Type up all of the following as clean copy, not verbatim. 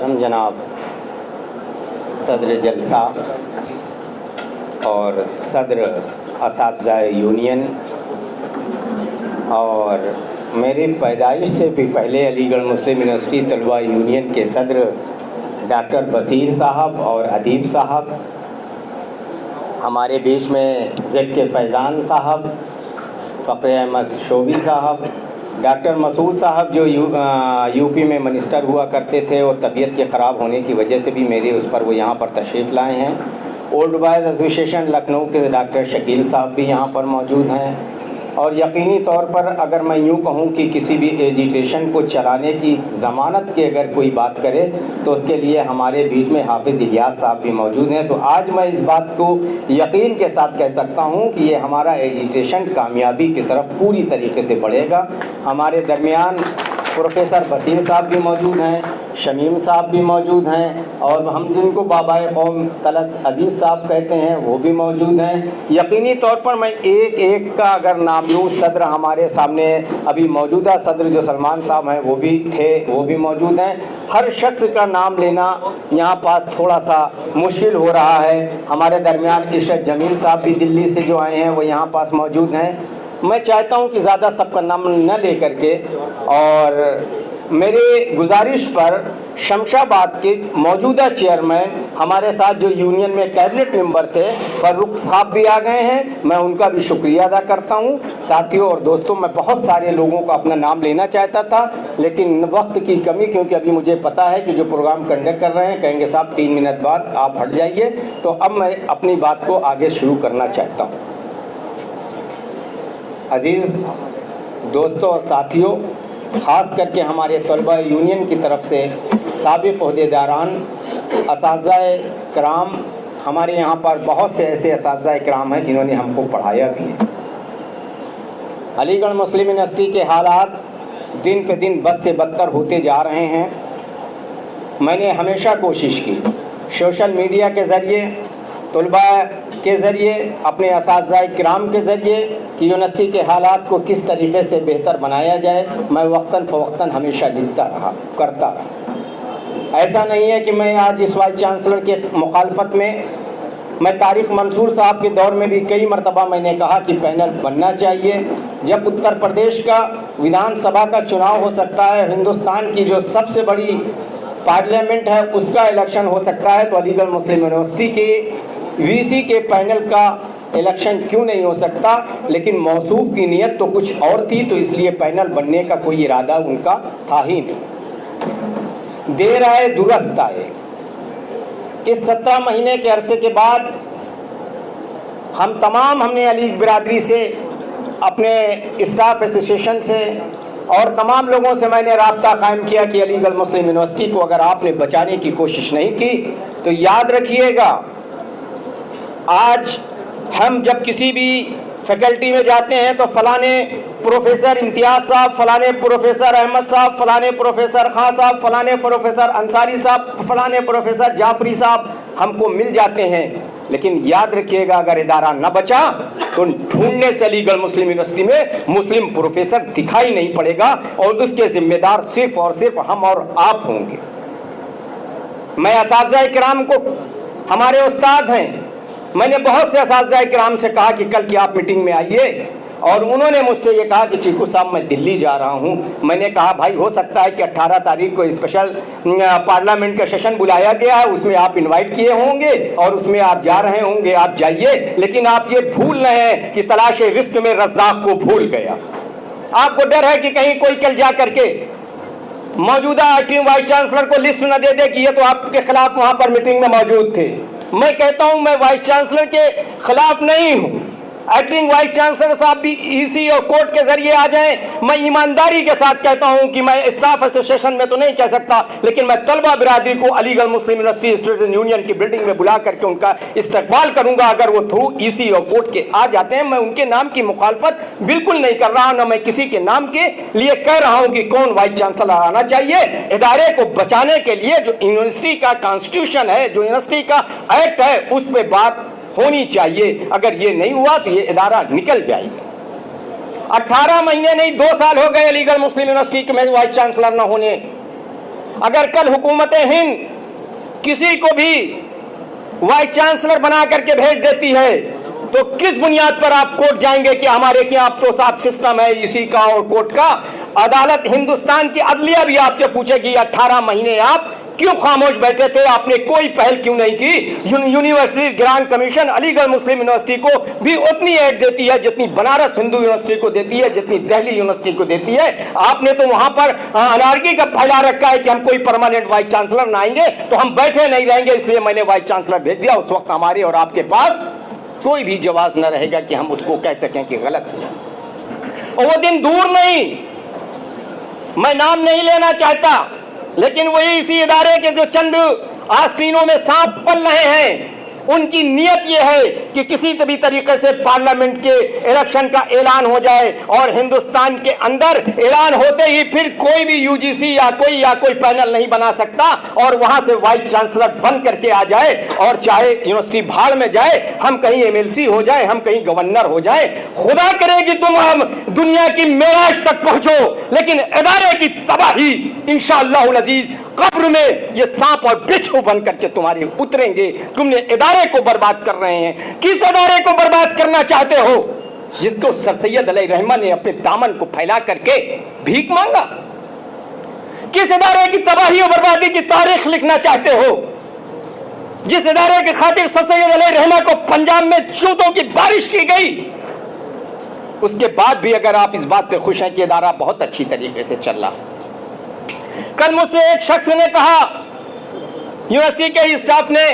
मोहतरम जनाब सदर जलसा और सदर असातिज़ा यूनियन और मेरी पैदाइश से भी पहले अलीगढ़ मुस्लिम यूनिवर्सिटी तलबा यूनियन के सदर डॉक्टर बसीर साहब और अदीब साहब, हमारे बीच में जेड के फैज़ान साहब, फ़खर अहमद शोबी साहब, डॉक्टर मसूद साहब जो यूपी में मिनिस्टर हुआ करते थे और तबीयत के ख़राब होने की वजह से भी मेरे उस पर वो यहाँ पर तशरीफ़ लाए हैं। ओल्ड बॉयज़ एसोसिएशन लखनऊ के डॉक्टर शकील साहब भी यहाँ पर मौजूद हैं। और यकीनी तौर पर अगर मैं यूँ कहूँ कि किसी भी एजिटेशन को चलाने की ज़मानत की अगर कोई बात करे तो उसके लिए हमारे बीच में हाफिज़ इलियास साहब भी मौजूद हैं। तो आज मैं इस बात को यकीन के साथ कह सकता हूँ कि ये हमारा एजिटेशन कामयाबी की तरफ पूरी तरीके से बढ़ेगा। हमारे दरमियान प्रोफेसर बसीर साहब भी मौजूद हैं, शमीम साहब भी मौजूद हैं और हम जिनको बाबाए कौम तलत अजीज़ साहब कहते हैं वो भी मौजूद हैं। यकीनी तौर पर मैं एक एक का अगर नाम लूँ, सदर हमारे सामने अभी मौजूदा सदर जो सलमान साहब हैं वो भी थे, वो भी मौजूद हैं। हर शख्स का नाम लेना यहाँ पास थोड़ा सा मुश्किल हो रहा है। हमारे दरमियान इशरत जमील साहब भी दिल्ली से जो आए हैं वो यहाँ पास मौजूद हैं। मैं चाहता हूँ कि ज़्यादा सबका नाम न ले करके और मेरे गुजारिश पर शमशाबाद के मौजूदा चेयरमैन हमारे साथ जो यूनियन में कैबिनेट मेंबर थे फ़ारूक साहब भी आ गए हैं, मैं उनका भी शुक्रिया अदा करता हूं। साथियों और दोस्तों, मैं बहुत सारे लोगों का अपना नाम लेना चाहता था लेकिन वक्त की कमी, क्योंकि अभी मुझे पता है कि जो प्रोग्राम कंडक्ट कर रहे हैं कहेंगे साहब 3 मिनट बाद आप हट जाइए, तो अब मैं अपनी बात को आगे शुरू करना चाहता हूँ। अजीज़ दोस्तों और साथियों, ख़ास करके हमारे तलबा यूनियन की तरफ से साबिक़ ओहदेदारान, असातिज़ाए किराम, हमारे यहाँ पर बहुत से ऐसे असातिज़ाए किराम हैं जिन्होंने हमको पढ़ाया भी है। अलीगढ़ मुस्लिम यूनिवर्सिटी के हालात दिन पे दिन बद से बदतर होते जा रहे हैं। मैंने हमेशा कोशिश की सोशल मीडिया के ज़रिए, तलबा के ज़रिए, अपने असातिज़ाए किराम के ज़रिए कि यूनिवर्सिटी के हालात को किस तरीके से बेहतर बनाया जाए, मैं वक्तन फ़वक्तन हमेशा लिखता रहा, करता रहा। ऐसा नहीं है कि मैं आज इस वाइस चांसलर के मुखालफत में, मैं तारिक मंसूर साहब के दौर में भी कई मरतबा मैंने कहा कि पैनल बनना चाहिए। जब उत्तर प्रदेश का विधानसभा का चुनाव हो सकता है, हिंदुस्तान की जो सबसे बड़ी पार्लियामेंट है उसका इलेक्शन हो सकता है, तो अलीगढ़ मुस्लिम यूनिवर्सिटी के वीसी के पैनल का इलेक्शन क्यों नहीं हो सकता। लेकिन मौसूफ की नीयत तो कुछ और थी, तो इसलिए पैनल बनने का कोई इरादा उनका था ही नहीं। देर आए दुरुस्त आए। इस 17 महीने के अरसे के बाद हमने अली बिरादरी से, अपने स्टाफ एसोसिएशन से और तमाम लोगों से मैंने राब्ता कायम किया कि अलीगढ़ मुस्लिम यूनिवर्सिटी को अगर आपने बचाने की कोशिश नहीं की तो याद रखिएगा, आज हम जब किसी भी फैकल्टी में जाते हैं तो फलाने प्रोफेसर इम्तियाज़ साहब, फलाने प्रोफेसर अहमद साहब, फलाने प्रोफेसर खां साहब, फलाने प्रोफेसर अंसारी साहब, फलाने प्रोफेसर जाफरी साहब हमको मिल जाते हैं। लेकिन याद रखिएगा, अगर इदारा न बचा तो ढूंढने से अलीगढ़ मुस्लिम यूनिवर्सिटी में मुस्लिम प्रोफेसर दिखाई नहीं पड़ेगा और उसके जिम्मेदार सिर्फ और सिर्फ हम और आप होंगे। मैं असातिज़ाए किराम को, हमारे उस्ताद हैं, मैंने बहुत से असातिज़ाए किराम से कहा कि कल की आप मीटिंग में आइए, और उन्होंने मुझसे ये कहा कि चीकू साहब मैं दिल्ली जा रहा हूँ। मैंने कहा भाई हो सकता है कि 18 तारीख को स्पेशल पार्लियामेंट का सेशन बुलाया गया है, उसमें आप इनवाइट किए होंगे और उसमें आप जा रहे होंगे, आप जाइए, लेकिन आप ये भूल रहे हैं कि तलाश रिस्क में रज़्ज़ाक़ को भूल गया। आपको डर है कि कहीं कोई कल जा करके मौजूदा एक्टिंग वाइस चांसलर को लिस्ट न दे दे कि ये तो आपके खिलाफ वहाँ पर मीटिंग में मौजूद थे। मैं कहता हूँ मैं वाइस चांसलर के खिलाफ नहीं हूँ, एक्टिंग वाइस चांसलर साहब भी ईसी और कोर्ट के जरिए आ जाएं। मैं ईमानदारी के साथ कहता हूं कि मैं स्टाफ एसोसिएशन में तो नहीं कह सकता, लेकिन मैं तलबा बिरादरी को अलीगढ़ मुस्लिम यूनिवर्सिटी स्टूडेंट यूनियन की बिल्डिंग में बुला करके उनका इस्तकबाल करूंगा। अगर वो थ्रू ईसी और कोर्ट के आ जाते हैं, मैं उनके नाम की मुखालफत बिल्कुल नहीं कर रहा, न मैं किसी के नाम के लिए कह रहा हूं कि कौन वाइस चांसलर आना चाहिए। इदारे को बचाने के लिए जो यूनिवर्सिटी का कॉन्स्टिट्यूशन है, जो यूनिवर्सिटी का एक्ट है, उस पर बात होनी चाहिए। अगर ये नहीं हुआ तो ये इदारा निकल जाएगा। 18 महीने नहीं 2 साल हो गए अलीगढ़ मुस्लिम यूनिवर्सिटी में वाइस चांसलर न होने। अगर कल हुकूमत हिंद किसी को भी वाइस चांसलर बना करके भेज देती है तो किस बुनियाद पर आप कोर्ट जाएंगे कि हमारे क्या अब तो साफ सिस्टम है इसी का और कोर्ट का? अदालत हिंदुस्तान की अदलिया भी आपसे पूछेगी 18 महीने आप क्यों खामोश बैठे थे, आपने कोई पहल क्यों नहीं की? यूनिवर्सिटी ग्रांट कमीशन अलीगढ़ मुस्लिम यूनिवर्सिटी को भी उतनी एड देती है जितनी बनारस हिंदू यूनिवर्सिटी को देती है, जितनी दिल्ली यूनिवर्सिटी को देती है। आपने तो वहां पर अनारकी का फैला रखा है कि हम कोई परमानेंट वाइस चांसलर ना आएंगे तो हम बैठे नहीं रहेंगे, इसलिए मैंने वाइस चांसलर भेज दिया। उस वक्त हमारे और आपके पास कोई भी जवाब न रहेगा कि हम उसको कह सकें कि गलत हुआ। और वो दिन दूर नहीं, मैं नाम नहीं लेना चाहता, लेकिन वही इसी इदारे के जो चंद आस्तीनों में सांप पल रहे हैं, उनकी नीयत यह है कि किसी भी तरीके से पार्लियामेंट के इलेक्शन का ऐलान हो जाए और हिंदुस्तान के अंदर ऐलान होते ही फिर कोई भी यूजीसी या कोई पैनल नहीं बना सकता और वहां से वाइस चांसलर बन करके आ जाए और चाहे यूनिवर्सिटी भाड़ में जाए, हम कहीं एमएलसी हो जाए, हम कहीं गवर्नर हो जाए। खुदा करे कि तुम हम दुनिया की मेराज तक पहुंचो, लेकिन इदारे की तबाही इंशाअल्लाह अजीज कब्र में ये सांप और बिच्छू बन करके तुम्हारे उतरेंगे। तुमने इदारे को बर्बाद कर रहे हैं। किस इदारे को बर्बाद करना चाहते हो जिसको सर सैयद अलैहि रहमान ने अपने दामन को फैला करके भीख मांगा? किस इदारे की तबाही और बर्बादी की तारीख लिखना चाहते हो जिस इदारे के खातिर सर सैयद अलैहि रहमान को पंजाब में जूतों की बारिश की गई? उसके बाद भी अगर आप इस बात पे खुश हैं कि इदारा बहुत अच्छी तरीके से चल रहा। कल मुझसे एक शख्स ने कहा यूनिवर्सिटी के स्टाफ ने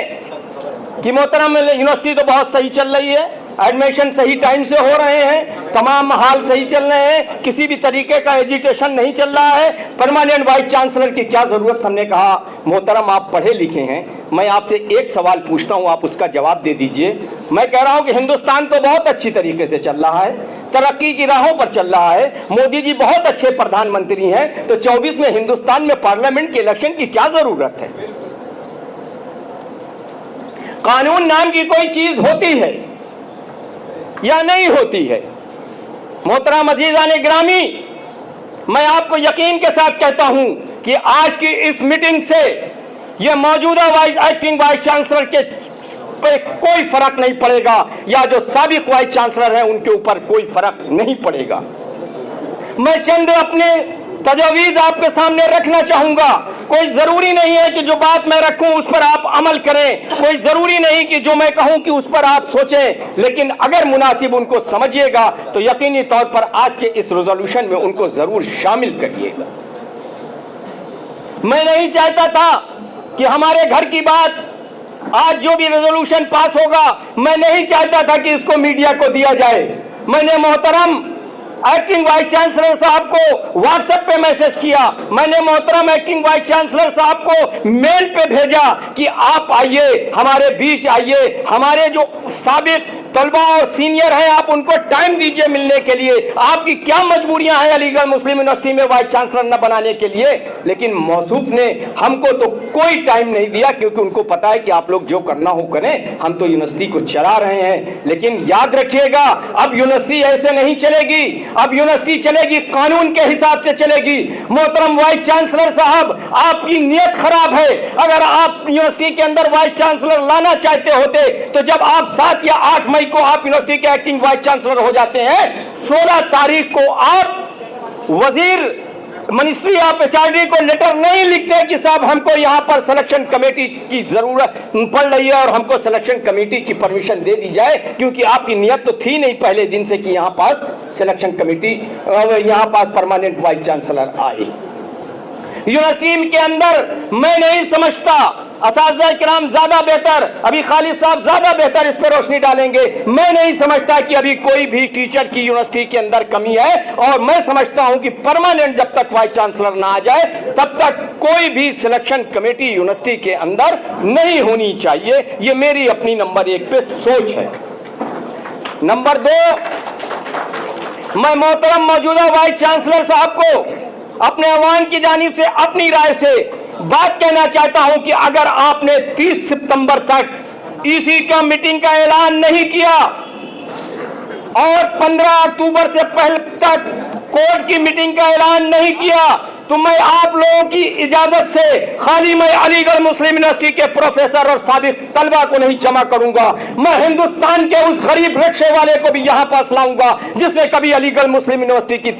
कि मोहतरम यूनिवर्सिटी तो बहुत सही चल रही है, एडमिशन सही टाइम से हो रहे हैं, तमाम हाल सही चल रहे हैं, किसी भी तरीके का एजिटेशन नहीं चल रहा है, परमानेंट वाइस चांसलर की क्या जरूरत? हमने कहा मोहतरम आप पढ़े लिखे हैं, मैं आपसे एक सवाल पूछता हूं, आप उसका जवाब दे दीजिए। मैं कह रहा हूं कि हिंदुस्तान तो बहुत अच्छी तरीके से चल रहा है, तरक्की की राहों पर चल रहा है, मोदी जी बहुत अच्छे प्रधानमंत्री हैं, तो 24 में हिंदुस्तान में पार्लियामेंट के इलेक्शन की क्या जरूरत है? कानून नाम की कोई चीज होती है या नहीं होती है? मोहतरम अजीजान ग्रामी, मैं आपको यकीन के साथ कहता हूं कि आज की इस मीटिंग से यह मौजूदा एक्टिंग वाइस चांसलर के पे कोई फर्क नहीं पड़ेगा या जो साबिक वाइस चांसलर हैं उनके ऊपर कोई फर्क नहीं पड़ेगा। मैं चंद अपने तजवीज़ आपके सामने रखना चाहूंगा। कोई जरूरी नहीं है कि जो बात मैं रखूं उस पर आप अमल करें, कोई जरूरी नहीं कि जो मैं कहूं कि उस पर आप सोचें, लेकिन अगर मुनासिब उनको समझिएगा तो यकीनी तौर पर आज के इस रेजोल्यूशन में उनको जरूर शामिल करिएगा। मैं नहीं चाहता था कि हमारे घर की बात आज जो भी रेजोल्यूशन पास होगा, मैं नहीं चाहता था कि इसको मीडिया को दिया जाए। मैंने मोहतरम एक्टिंग वाइस चांसलर साहब को व्हाट्सएप पे मैसेज किया, मैंने मोहतरम एक्टिंग वाइस चांसलर साहब को मेल पे भेजा कि आप आइए, हमारे बीच आइए, हमारे जो साबिक तलबा और सीनियर हैं आप उनको टाइम दीजिए मिलने के लिए। आपकी क्या मजबूरियां हैं अलीगढ़ मुस्लिम यूनिवर्सिटी में वाइस चांसलर न बनाने के लिए? लेकिन मौसूफ ने हमको तो कोई टाइम नहीं दिया, क्योंकि उनको पता है कि आप लोग जो करना हो करें, हम तो यूनिवर्सिटी को चला रहे हैं। लेकिन याद रखिएगा, अब यूनिवर्सिटी ऐसे नहीं चलेगी, अब यूनिवर्सिटी चलेगी कानून के हिसाब से चलेगी। मोहतरम वाइस चांसलर साहब, आपकी नीयत खराब है। अगर आप यूनिवर्सिटी के अंदर वाइस चांसलर लाना चाहते होते तो जब आप 7 या 8 मई को आप यूनिवर्सिटी के एक्टिंग वाइस चांसलर हो जाते हैं, 16 तारीख को आप वजीर मिनिस्ट्री ऑफ एचआरडी को लेटर नहीं लिखते कि साहब हमको यहाँ पर सिलेक्शन कमेटी की जरूरत पड़ रही है और हमको सिलेक्शन कमेटी की परमिशन दे दी जाए, क्योंकि आपकी नियत तो थी नहीं पहले दिन से कि यहाँ पास सिलेक्शन कमेटी, यहाँ पास परमानेंट वाइस चांसलर आए। यूनिवर्सिटी के अंदर मैं नहीं समझता, असातिज़ा किराम ज्यादा बेहतर, अभी खालिद साहब ज्यादा बेहतर इस पर रोशनी डालेंगे, मैं नहीं समझता कि अभी कोई भी टीचर की यूनिवर्सिटी के अंदर कमी है। और मैं समझता हूं कि परमानेंट जब तक वाइस चांसलर ना आ जाए तब तक कोई भी सिलेक्शन कमेटी यूनिवर्सिटी के अंदर नहीं होनी चाहिए। ये मेरी अपनी नंबर 1 पे सोच है। नंबर 2, मैं मोहतरम मौजूदा वाइस चांसलर साहब को अपने अवाम की जानिब से अपनी राय से बात कहना चाहता हूं कि अगर आपने 30 सितंबर तक ईसी का मीटिंग का ऐलान नहीं किया और 15 अक्टूबर से पहले तक कोर्ट की मीटिंग का ऐलान नहीं किया, तो मैं आप लोगों की इजाजत से खाली मैं अलीगढ़ मुस्लिम यूनिवर्सिटी के प्रोफेसर और साबिक तलबा को नहीं जमा करूंगा, मैं हिंदुस्तान के उस गरीब रिक्शे वाले को भी यहाँ पास लाऊंगा जिसने कभी अलीगढ़ मुस्लिम यूनिवर्सिटी की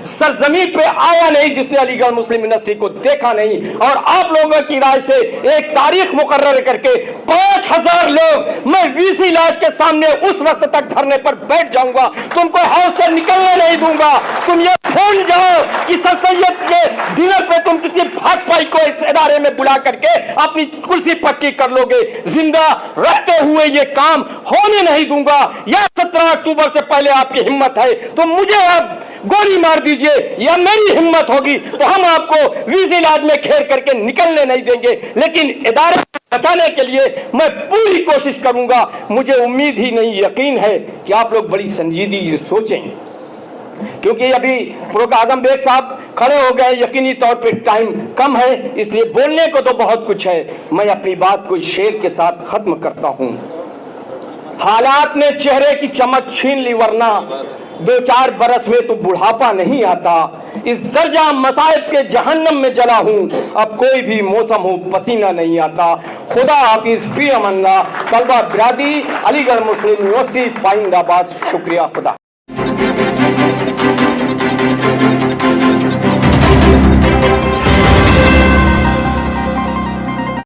सरजमीन पे आया नहीं, जिसने अलीगढ़ मुस्लिम यूनिवर्सिटी को देखा नहीं। और आप लोगों की राय से एक तारीख मुकर्रर करके 5000 लोग मैं वीसी लाश के सामने उस वक्त तक धरने पर बैठ जाऊंगा, तुमको हाउस से निकलने नहीं दूंगा। तुम ये भूल जाओ कि सर सैयद के डिनर पे तुम किसी भाजपाई को इस इदारे में बुला करके अपनी कुर्सी पक्की कर लोगे। जिंदा रहते हुए ये काम होने नहीं दूंगा। या 17 अक्टूबर से पहले आपकी हिम्मत है तो मुझे अब गोली मार दीजिए, या मेरी हिम्मत होगी तो हम आपको वीजी लाज में घेर करके निकलने नहीं देंगे, लेकिन इदारे बचाने के लिए मैं पूरी कोशिश करूंगा। मुझे उम्मीद ही नहीं, यकीन है कि आप लोग बड़ी संजीदगी से सोचेंगे, क्योंकि अभी फ़ारूक आज़म बेग साहब खड़े हो गए, यकीनी तौर पे टाइम कम है, इसलिए बोलने को तो बहुत कुछ है। मैं अपनी बात को शेर के साथ खत्म करता हूं। हालात ने चेहरे की चमक छीन ली, वरना 2-4 बरस में तो बुढ़ापा नहीं आता। इस दर्जा मसाइब के जहन्नम में जला हूं, अब कोई भी मौसम हो पसीना नहीं आता। खुदा हाफिज, फी अमन्ना। तलबा बिरादरी, अलीगढ़ मुस्लिम यूनिवर्सिटी, पाइंदाबाद। शुक्रिया। खुदा।